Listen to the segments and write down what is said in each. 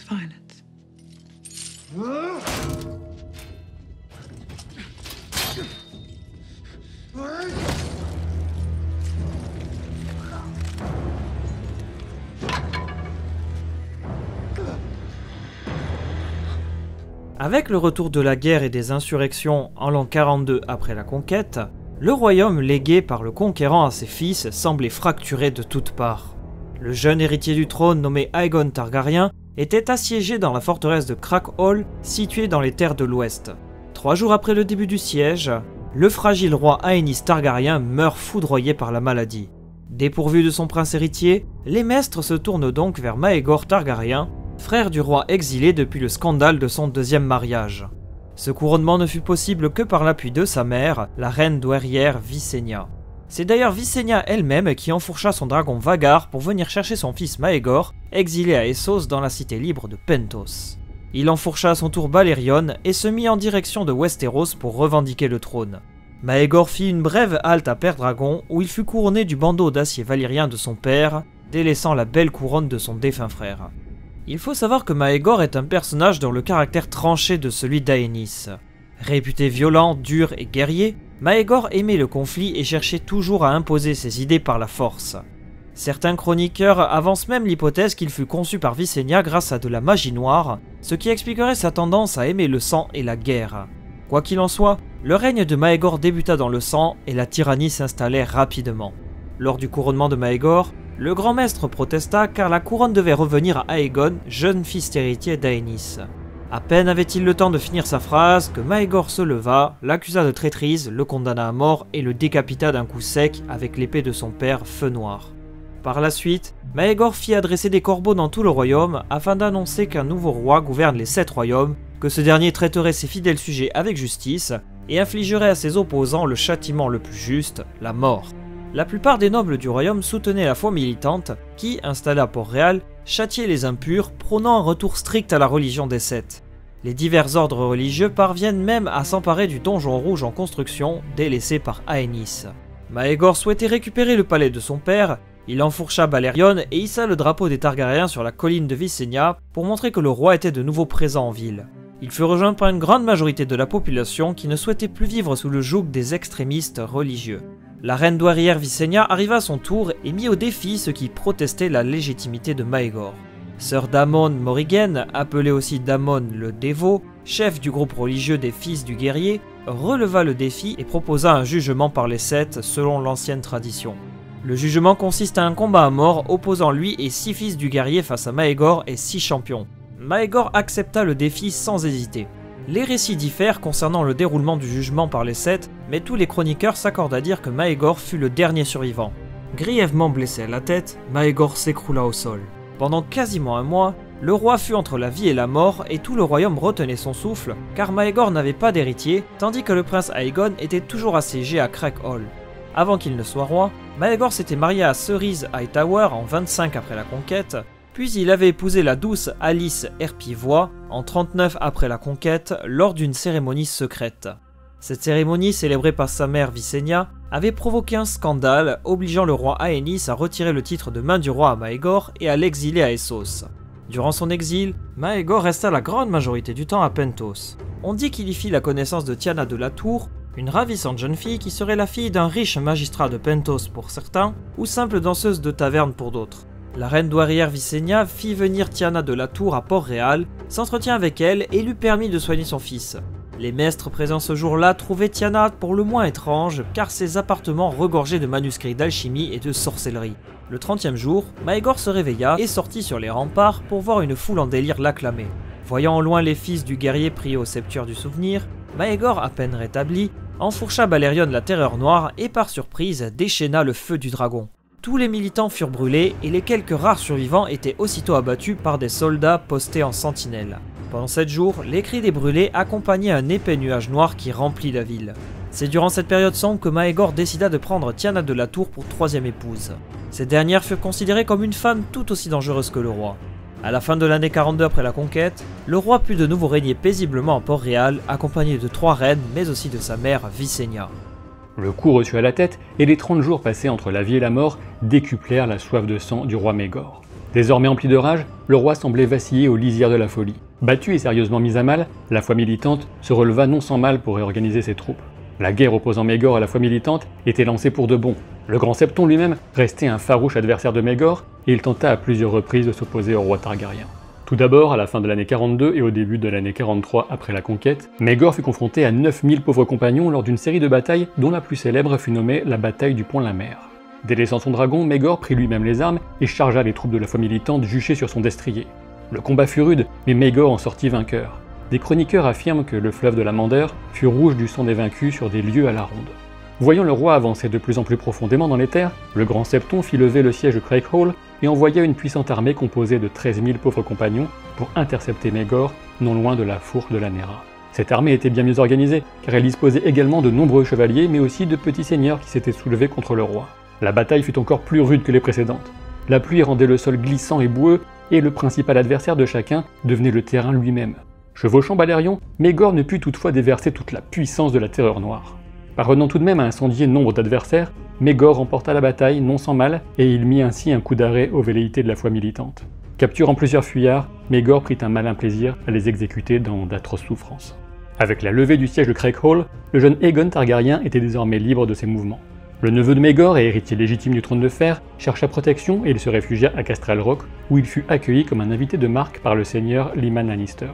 violence. Avec le retour de la guerre et des insurrections en l'an 42 après la conquête, le royaume légué par le conquérant à ses fils semblait fracturé de toutes parts. Le jeune héritier du trône nommé Aegon Targaryen était assiégé dans la forteresse de Crack-Hall située dans les terres de l'Ouest. 3 jours après le début du siège, le fragile roi Aenys Targaryen meurt foudroyé par la maladie. Dépourvu de son prince héritier, les Maestres se tournent donc vers Maegor Targaryen, frère du roi exilé depuis le scandale de son 2e mariage. Ce couronnement ne fut possible que par l'appui de sa mère, la reine douairière Visenya. C'est d'ailleurs Visenya elle-même qui enfourcha son dragon Vhagar pour venir chercher son fils Maegor, exilé à Essos dans la cité libre de Pentos. Il enfourcha à son tour Balerion et se mit en direction de Westeros pour revendiquer le trône. Maegor fit une brève halte à Pendragon où il fut couronné du bandeau d'acier valyrien de son père, délaissant la belle couronne de son défunt frère. Il faut savoir que Maegor est un personnage dont le caractère tranché de celui d'Aenys. Réputé violent, dur et guerrier, Maegor aimait le conflit et cherchait toujours à imposer ses idées par la force. Certains chroniqueurs avancent même l'hypothèse qu'il fut conçu par Visenya grâce à de la magie noire, ce qui expliquerait sa tendance à aimer le sang et la guerre. Quoi qu'il en soit, le règne de Maegor débuta dans le sang et la tyrannie s'installait rapidement. Lors du couronnement de Maegor, le grand maître protesta car la couronne devait revenir à Aegon, jeune fils héritier d'Aenys. À peine avait-il le temps de finir sa phrase que Maegor se leva, l'accusa de traîtrise, le condamna à mort et le décapita d'un coup sec avec l'épée de son père Feu Noir. Par la suite, Maegor fit adresser des corbeaux dans tout le royaume afin d'annoncer qu'un nouveau roi gouverne les 7 royaumes, que ce dernier traiterait ses fidèles sujets avec justice et infligerait à ses opposants le châtiment le plus juste, la mort. La plupart des nobles du royaume soutenaient la foi militante qui, installée à Port-Réal, châtiait les impurs, prônant un retour strict à la religion des 7. Les divers ordres religieux parviennent même à s'emparer du donjon rouge en construction délaissé par Aenys. Maegor souhaitait récupérer le palais de son père, il enfourcha Balerion et hissa le drapeau des Targaryens sur la colline de Visenya pour montrer que le roi était de nouveau présent en ville. Il fut rejoint par une grande majorité de la population qui ne souhaitait plus vivre sous le joug des extrémistes religieux. La reine douairière Visenya arriva à son tour et mit au défi ceux qui protestaient la légitimité de Maegor. Sœur Daemon Morrigan, appelée aussi Daemon le Dévot, chef du groupe religieux des Fils du Guerrier, releva le défi et proposa un jugement par les 7 selon l'ancienne tradition. Le jugement consiste à un combat à mort opposant lui et 6 fils du guerrier face à Maegor et 6 champions. Maegor accepta le défi sans hésiter. Les récits diffèrent concernant le déroulement du jugement par les 7, mais tous les chroniqueurs s'accordent à dire que Maegor fut le dernier survivant. Grièvement blessé à la tête, Maegor s'écroula au sol. Pendant quasiment un mois, le roi fut entre la vie et la mort et tout le royaume retenait son souffle, car Maegor n'avait pas d'héritier, tandis que le prince Aegon était toujours assiégé à Crack-Hall. Avant qu'il ne soit roi, Maegor s'était marié à Cerise Hightower en 25 après la conquête, puis il avait épousé la douce Alice Herpivoix en 39 après la conquête lors d'une cérémonie secrète. Cette cérémonie, célébrée par sa mère Visenya, avait provoqué un scandale obligeant le roi Aenys à retirer le titre de main du roi à Maegor et à l'exiler à Essos. Durant son exil, Maegor resta la grande majorité du temps à Pentos. On dit qu'il y fit la connaissance de Tyanna de la Tour, une ravissante jeune fille qui serait la fille d'un riche magistrat de Pentos pour certains, ou simple danseuse de taverne pour d'autres. La reine douairière Visenya fit venir Tyanna de la Tour à Port-Réal, s'entretint avec elle et lui permit de soigner son fils. Les maîtres présents ce jour-là trouvaient Tyanna pour le moins étrange car ses appartements regorgeaient de manuscrits d'alchimie et de sorcellerie. Le 30e jour, Maegor se réveilla et sortit sur les remparts pour voir une foule en délire l'acclamer. Voyant au loin les fils du guerrier prier au sceptre du souvenir, Maegor, à peine rétabli, enfourcha Balerion la terreur noire et par surprise déchaîna le feu du dragon. Tous les militants furent brûlés et les quelques rares survivants étaient aussitôt abattus par des soldats postés en sentinelle. Pendant 7 jours, les cris des brûlés accompagnaient un épais nuage noir qui remplit la ville. C'est durant cette période sombre que Maegor décida de prendre Tyanna de la Tour pour 3e épouse. Cette dernière fut considérée comme une femme tout aussi dangereuse que le roi. À la fin de l'année 42 après la conquête, le roi put de nouveau régner paisiblement à Port-Réal, accompagné de 3 reines, mais aussi de sa mère Visenya. Le coup reçu à la tête et les 30 jours passés entre la vie et la mort décuplèrent la soif de sang du roi Maegor. Désormais empli de rage, le roi semblait vaciller aux lisières de la folie. Battu et sérieusement mis à mal, la foi militante se releva non sans mal pour réorganiser ses troupes. La guerre opposant Maegor à la foi militante était lancée pour de bon. Le grand Septon lui-même restait un farouche adversaire de Maegor, et il tenta à plusieurs reprises de s'opposer au roi Targaryen. Tout d'abord, à la fin de l'année 42 et au début de l'année 43 après la conquête, Maegor fut confronté à 9000 pauvres compagnons lors d'une série de batailles dont la plus célèbre fut nommée la bataille du Pont-la-Mer. Délaissant son dragon, Maegor prit lui-même les armes et chargea les troupes de la foi militante juchées sur son destrier. Le combat fut rude, mais Maegor en sortit vainqueur. Des chroniqueurs affirment que le fleuve de la Mander fut rouge du sang des vaincus sur des lieues à la ronde. Voyant le roi avancer de plus en plus profondément dans les terres, le grand Septon fit lever le siège de Craighall et envoya une puissante armée composée de 13 000 pauvres compagnons pour intercepter Maegor, non loin de la fourche de la Nera. Cette armée était bien mieux organisée, car elle disposait également de nombreux chevaliers, mais aussi de petits seigneurs qui s'étaient soulevés contre le roi. La bataille fut encore plus rude que les précédentes. La pluie rendait le sol glissant et boueux, et le principal adversaire de chacun devenait le terrain lui-même. Chevauchant Balerion, Maegor ne put toutefois déverser toute la puissance de la terreur noire. Parvenant tout de même à incendier nombre d'adversaires, Maegor remporta la bataille non sans mal, et il mit ainsi un coup d'arrêt aux velléités de la foi militante. Capturant plusieurs fuyards, Maegor prit un malin plaisir à les exécuter dans d'atroces souffrances. Avec la levée du siège de Craighall, le jeune Aegon Targaryen était désormais libre de ses mouvements. Le neveu de Maegor et héritier légitime du trône de fer chercha protection et il se réfugia à Castral Rock, où il fut accueilli comme un invité de marque par le seigneur Lyman Lannister.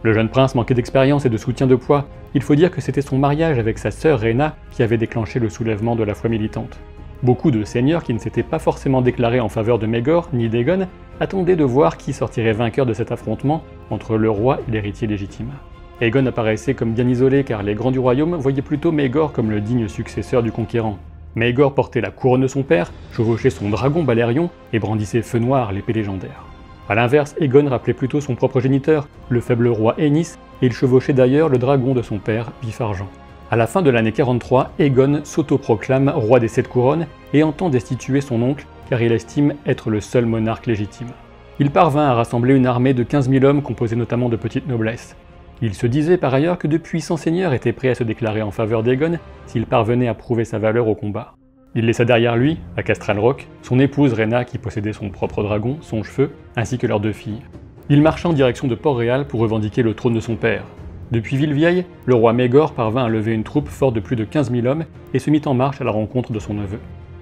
Le jeune prince manquait d'expérience et de soutien de poids. Il faut dire que c'était son mariage avec sa sœur Rhaena qui avait déclenché le soulèvement de la foi militante. Beaucoup de seigneurs qui ne s'étaient pas forcément déclarés en faveur de Maegor ni d'Aegon attendaient de voir qui sortirait vainqueur de cet affrontement entre le roi et l'héritier légitime. Aegon apparaissait comme bien isolé car les grands du royaume voyaient plutôt Maegor comme le digne successeur du conquérant. Maegor portait la couronne de son père, chevauchait son dragon Balerion et brandissait feu noir, l'épée légendaire. A l'inverse, Aegon rappelait plutôt son propre géniteur, le faible roi Aenys, et il chevauchait d'ailleurs le dragon de son père, Vif-Argent. À la fin de l'année 43, Aegon s'autoproclame roi des 7 couronnes et entend destituer son oncle car il estime être le seul monarque légitime. Il parvint à rassembler une armée de 15 000 hommes composée notamment de petites noblesses. Il se disait par ailleurs que de puissants seigneurs étaient prêts à se déclarer en faveur d'Aegon s'il parvenait à prouver sa valeur au combat. Il laissa derrière lui, à Castral Rock, son épouse Rhaena qui possédait son propre dragon, Songefeu, ainsi que leurs 2 filles. Il marcha en direction de Port-Réal pour revendiquer le trône de son père. Depuis Villevieille, le roi Maegor parvint à lever une troupe forte de plus de 15 000 hommes et se mit en marche à la rencontre de son neveu.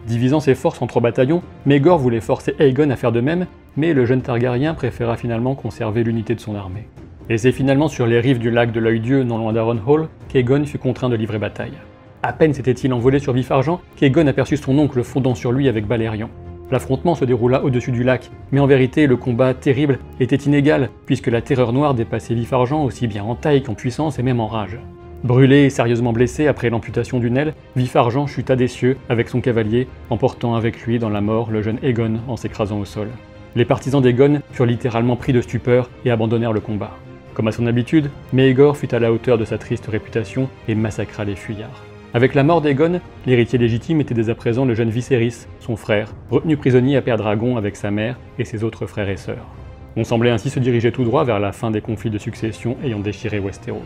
Divisant ses forces en 3 bataillons, Maegor voulait forcer Aegon à faire de même, mais le jeune Targaryen préféra finalement conserver l'unité de son armée. Et c'est finalement sur les rives du lac de l'Œil-Dieu, non loin d'Harrenhal, qu'Aegon fut contraint de livrer bataille. À peine s'était-il envolé sur Vif-Argent qu'Aegon aperçut son oncle fondant sur lui avec Balerion. L'affrontement se déroula au-dessus du lac, mais en vérité le combat terrible était inégal, puisque la terreur noire dépassait Vif-Argent aussi bien en taille qu'en puissance et même en rage. Brûlé et sérieusement blessé après l'amputation d'une aile, Vif-Argent chuta des cieux avec son cavalier, emportant avec lui dans la mort le jeune Aegon en s'écrasant au sol. Les partisans d'Aegon furent littéralement pris de stupeur et abandonnèrent le combat. Comme à son habitude, Maegor fut à la hauteur de sa triste réputation et massacra les fuyards. Avec la mort d'Aegon, l'héritier légitime était dès à présent le jeune Viserys, son frère, retenu prisonnier à Père-Dragon avec sa mère et ses autres frères et sœurs. On semblait ainsi se diriger tout droit vers la fin des conflits de succession ayant déchiré Westeros.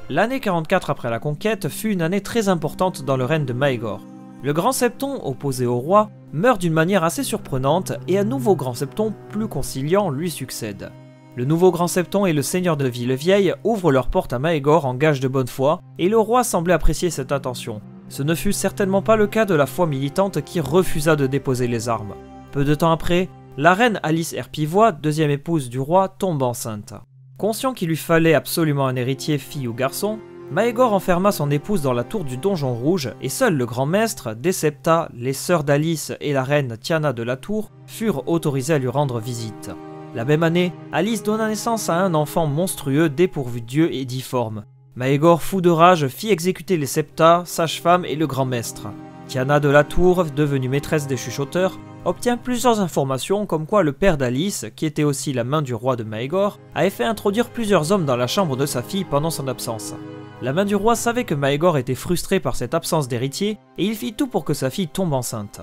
L'année 44 après la conquête fut une année très importante dans le règne de Maegor. Le Grand Septon, opposé au roi, meurt d'une manière assez surprenante et un nouveau Grand Septon plus conciliant lui succède. Le nouveau Grand Septon et le seigneur de Villevieille ouvrent leurs portes à Maegor en gage de bonne foi, et le roi semblait apprécier cette intention. Ce ne fut certainement pas le cas de la foi militante qui refusa de déposer les armes. Peu de temps après, la reine Alice Herpivoix, deuxième épouse du roi, tombe enceinte. Conscient qu'il lui fallait absolument un héritier, fille ou garçon, Maegor enferma son épouse dans la tour du Donjon Rouge et seul le grand maître, Desepta, les sœurs d'Alice et la reine Tiana de la Tour furent autorisés à lui rendre visite. La même année, Alice donna naissance à un enfant monstrueux dépourvu d'yeux et difforme. Maegor, fou de rage, fit exécuter les Septa, sage-femme et le grand maître. Tiana de la Tour, devenue maîtresse des chuchoteurs, obtient plusieurs informations comme quoi le père d'Alice, qui était aussi la main du roi de Maegor, avait fait introduire plusieurs hommes dans la chambre de sa fille pendant son absence. La main du roi savait que Maegor était frustré par cette absence d'héritier et il fit tout pour que sa fille tombe enceinte.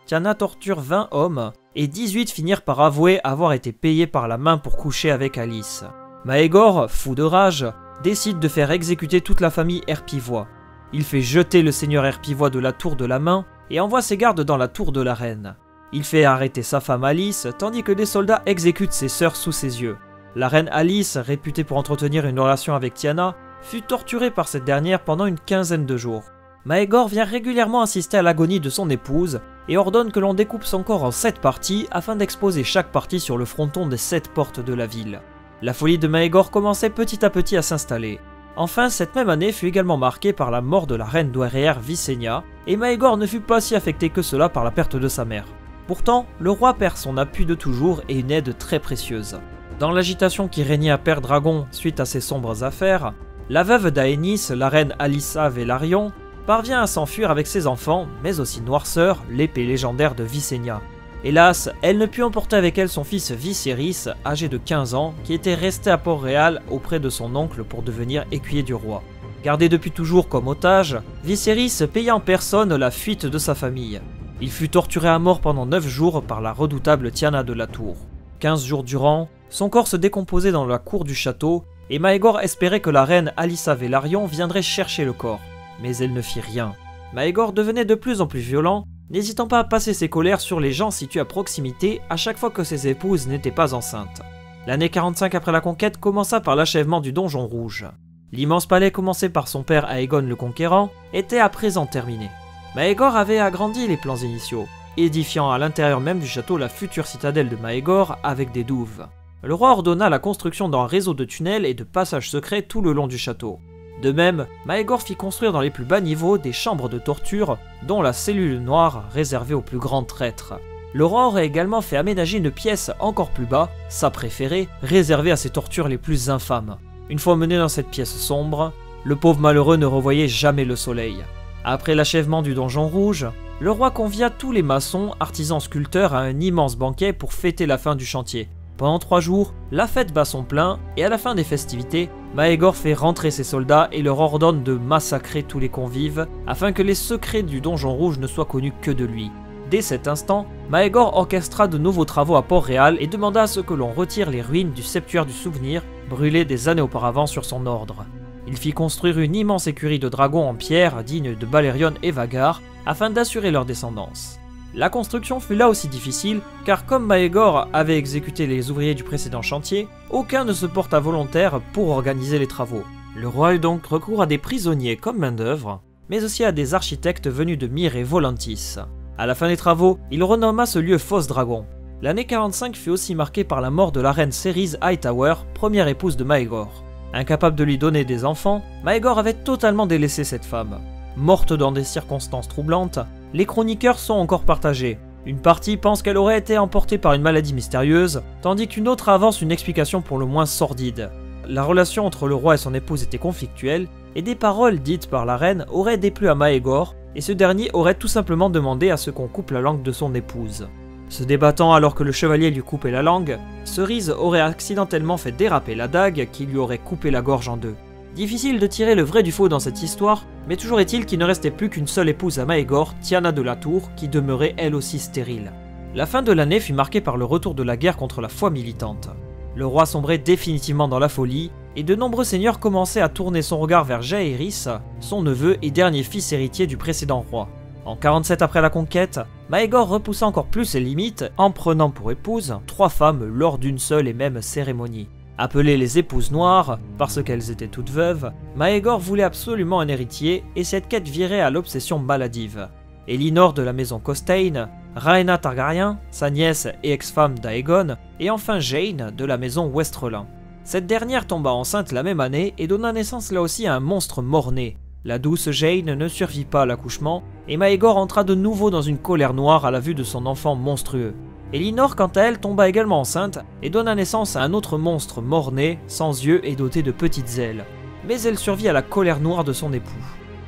Tiana torture 20 hommes et 18 finirent par avouer avoir été payés par la main pour coucher avec Alice. Maegor, fou de rage, décide de faire exécuter toute la famille Herpivoix. Il fait jeter le seigneur Herpivoix de la tour de la main et envoie ses gardes dans la tour de la reine. Il fait arrêter sa femme Alice, tandis que des soldats exécutent ses sœurs sous ses yeux. La reine Alice, réputée pour entretenir une relation avec Tiana, fut torturée par cette dernière pendant une quinzaine de jours. Maegor vient régulièrement assister à l'agonie de son épouse et ordonne que l'on découpe son corps en 7 parties afin d'exposer chaque partie sur le fronton des 7 portes de la ville. La folie de Maegor commençait petit à petit à s'installer. Enfin, cette même année fut également marquée par la mort de la reine douairière Visenya, et Maegor ne fut pas si affecté que cela par la perte de sa mère. Pourtant, le roi perd son appui de toujours et une aide très précieuse. Dans l'agitation qui régnait à Père-Dragon suite à ces sombres affaires, la veuve d'Aenys, la reine Alyssa Velaryon, parvient à s'enfuir avec ses enfants, mais aussi Noirceur, l'épée légendaire de Visenya. Hélas, elle ne put emporter avec elle son fils Viserys, âgé de 15 ans, qui était resté à Port-Réal auprès de son oncle pour devenir écuyer du roi. Gardé depuis toujours comme otage, Viserys paya en personne la fuite de sa famille. Il fut torturé à mort pendant 9 jours par la redoutable Tiana de la Tour. 15 jours durant, son corps se décomposait dans la cour du château, et Maegor espérait que la reine Alyssa Velaryon viendrait chercher le corps. Mais elle ne fit rien. Maegor devenait de plus en plus violent, n'hésitant pas à passer ses colères sur les gens situés à proximité à chaque fois que ses épouses n'étaient pas enceintes. L'année 45 après la conquête commença par l'achèvement du Donjon Rouge. L'immense palais commencé par son père Aegon le Conquérant était à présent terminé. Maegor avait agrandi les plans initiaux, édifiant à l'intérieur même du château la future citadelle de Maegor avec des douves. Le roi ordonna la construction d'un réseau de tunnels et de passages secrets tout le long du château. De même, Maegor fit construire dans les plus bas niveaux des chambres de torture, dont la cellule noire réservée aux plus grands traîtres. Le roi aurait également fait aménager une pièce encore plus bas, sa préférée, réservée à ses tortures les plus infâmes. Une fois mené dans cette pièce sombre, le pauvre malheureux ne revoyait jamais le soleil. Après l'achèvement du Donjon Rouge, le roi convia tous les maçons, artisans, sculpteurs à un immense banquet pour fêter la fin du chantier. Pendant 3 jours, la fête bat son plein et à la fin des festivités, Maegor fait rentrer ses soldats et leur ordonne de massacrer tous les convives afin que les secrets du Donjon Rouge ne soient connus que de lui. Dès cet instant, Maegor orchestra de nouveaux travaux à Port-Réal et demanda à ce que l'on retire les ruines du septuaire du souvenir, brûlées des années auparavant sur son ordre. Il fit construire une immense écurie de dragons en pierre digne de Balerion et Vhagar afin d'assurer leur descendance. La construction fut là aussi difficile car comme Maegor avait exécuté les ouvriers du précédent chantier, aucun ne se porta volontaire pour organiser les travaux. Le roi eut donc recours à des prisonniers comme main d'œuvre, mais aussi à des architectes venus de Myre et Volantis. À la fin des travaux, il renomma ce lieu Fosse Dragon. L'année 45 fut aussi marquée par la mort de la reine Cerise Hightower, première épouse de Maegor. Incapable de lui donner des enfants, Maegor avait totalement délaissé cette femme. Morte dans des circonstances troublantes, les chroniqueurs sont encore partagés. Une partie pense qu'elle aurait été emportée par une maladie mystérieuse, tandis qu'une autre avance une explication pour le moins sordide. La relation entre le roi et son épouse était conflictuelle, et des paroles dites par la reine auraient déplu à Maegor, et ce dernier aurait tout simplement demandé à ce qu'on coupe la langue de son épouse. Se débattant alors que le chevalier lui coupait la langue, Cerise aurait accidentellement fait déraper la dague qui lui aurait coupé la gorge en 2. Difficile de tirer le vrai du faux dans cette histoire, mais toujours est-il qu'il ne restait plus qu'une seule épouse à Maegor, Tiana de la Tour, qui demeurait elle aussi stérile. La fin de l'année fut marquée par le retour de la guerre contre la foi militante. Le roi sombrait définitivement dans la folie, et de nombreux seigneurs commençaient à tourner son regard vers Jaehaerys, son neveu et dernier fils héritier du précédent roi. En 47 après la conquête, Maegor repoussa encore plus ses limites en prenant pour épouse 3 femmes lors d'une seule et même cérémonie. Appelées les épouses noires, parce qu'elles étaient toutes veuves, Maegor voulait absolument un héritier et cette quête virait à l'obsession maladive. Elinor de la maison Costain, Rhaena Targaryen, sa nièce et ex-femme d'Aegon, et enfin Jane de la maison Westrelin. Cette dernière tomba enceinte la même année et donna naissance là aussi à un monstre mort-né. La douce Jane ne survit pas à l'accouchement, et Maegor entra de nouveau dans une colère noire à la vue de son enfant monstrueux. Elinor, quant à elle, tomba également enceinte et donna naissance à un autre monstre mort-né, sans yeux et doté de petites ailes. Mais elle survit à la colère noire de son époux.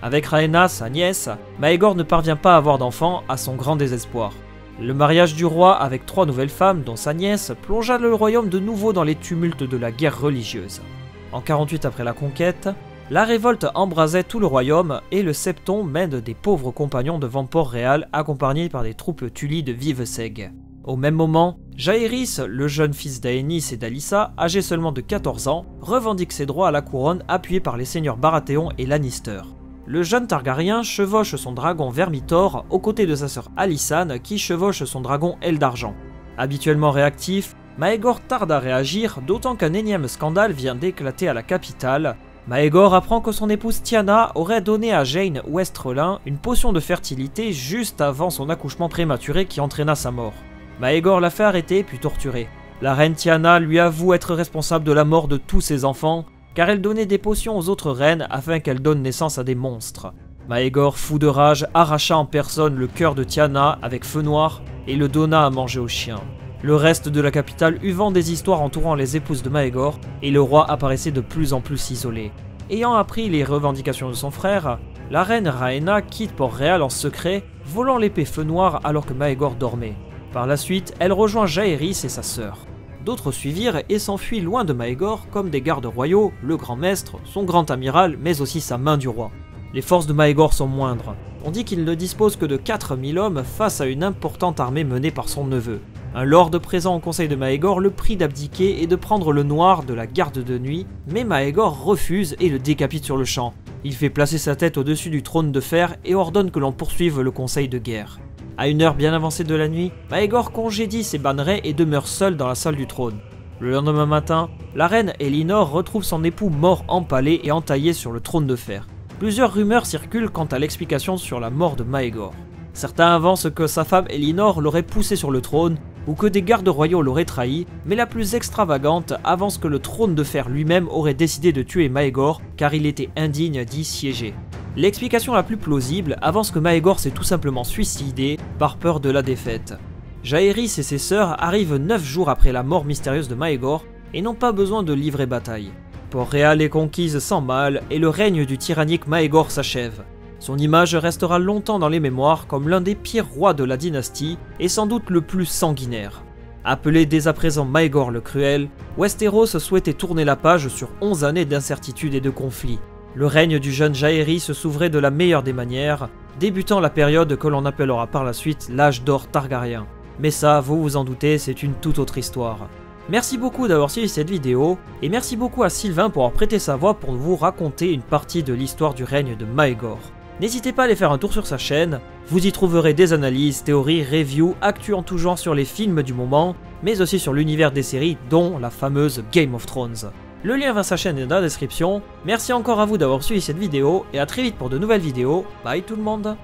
Avec Rhaena, sa nièce, Maegor ne parvient pas à avoir d'enfant à son grand désespoir. Le mariage du roi avec 3 nouvelles femmes, dont sa nièce, plongea le royaume de nouveau dans les tumultes de la guerre religieuse. En 48 après la conquête, la révolte embrasait tout le royaume et le Septon mène des pauvres compagnons devant Port-Réal accompagnés par des troupes Tully de Viveseg. Au même moment, Jaehaerys, le jeune fils d'Aenys et d'Alyssa, âgé seulement de 14 ans, revendique ses droits à la couronne appuyé par les seigneurs Baratheon et Lannister. le jeune Targaryen chevauche son dragon Vermithor aux côtés de sa sœur Alysanne qui chevauche son dragon Aile d'Argent. Habituellement réactif, Maegor tarde à réagir, d'autant qu'un énième scandale vient d'éclater à la capitale. Maegor apprend que son épouse Tiana aurait donné à Jeyne Westrelin une potion de fertilité juste avant son accouchement prématuré qui entraîna sa mort. Maegor l'a fait arrêter puis torturer. La reine Tiana lui avoue être responsable de la mort de tous ses enfants, car elle donnait des potions aux autres reines afin qu'elles donnent naissance à des monstres. Maegor, fou de rage, arracha en personne le cœur de Tiana avec feu noir et le donna à manger aux chiens. Le reste de la capitale eut vent des histoires entourant les épouses de Maegor, et le roi apparaissait de plus en plus isolé. Ayant appris les revendications de son frère, la reine Rhaena quitte Port-Réal en secret, volant l'épée feu noir alors que Maegor dormait. Par la suite, elle rejoint Jaehaerys et sa sœur. D'autres suivirent et s'enfuient loin de Maegor comme des gardes royaux, le grand maître, son grand amiral, mais aussi sa main du roi. Les forces de Maegor sont moindres. On dit qu'il ne dispose que de 4000 hommes face à une importante armée menée par son neveu. Un lord présent au conseil de Maegor le prie d'abdiquer et de prendre le noir de la garde de nuit, mais Maegor refuse et le décapite sur le champ. Il fait placer sa tête au-dessus du trône de fer et ordonne que l'on poursuive le conseil de guerre. À une heure bien avancée de la nuit, Maegor congédie ses bannerets et demeure seul dans la salle du trône. Le lendemain matin, la reine Elinor retrouve son époux mort empalé et entaillé sur le trône de fer. Plusieurs rumeurs circulent quant à l'explication sur la mort de Maegor. Certains avancent que sa femme Elinor l'aurait poussé sur le trône, ou que des gardes royaux l'auraient trahi, mais la plus extravagante avance que le trône de fer lui-même aurait décidé de tuer Maegor car il était indigne d'y siéger. L'explication la plus plausible avance que Maegor s'est tout simplement suicidé par peur de la défaite. Jaehaerys et ses sœurs arrivent 9 jours après la mort mystérieuse de Maegor et n'ont pas besoin de livrer bataille. Port-Réal est conquise sans mal et le règne du tyrannique Maegor s'achève. Son image restera longtemps dans les mémoires comme l'un des pires rois de la dynastie et sans doute le plus sanguinaire. Appelé dès à présent Maegor le Cruel, Westeros souhaitait tourner la page sur 11 années d'incertitude et de conflits. Le règne du jeune Jaehaerys s'ouvrait de la meilleure des manières, débutant la période que l'on appellera par la suite l'âge d'or Targaryen. Mais ça, vous vous en doutez, c'est une toute autre histoire. Merci beaucoup d'avoir suivi cette vidéo, et merci beaucoup à Sylvain pour avoir prêté sa voix pour vous raconter une partie de l'histoire du règne de Maegor. N'hésitez pas à aller faire un tour sur sa chaîne, vous y trouverez des analyses, théories, reviews, actus en tout genre sur les films du moment, mais aussi sur l'univers des séries dont la fameuse Game of Thrones. Le lien vers sa chaîne est dans la description, merci encore à vous d'avoir suivi cette vidéo, et à très vite pour de nouvelles vidéos, bye tout le monde.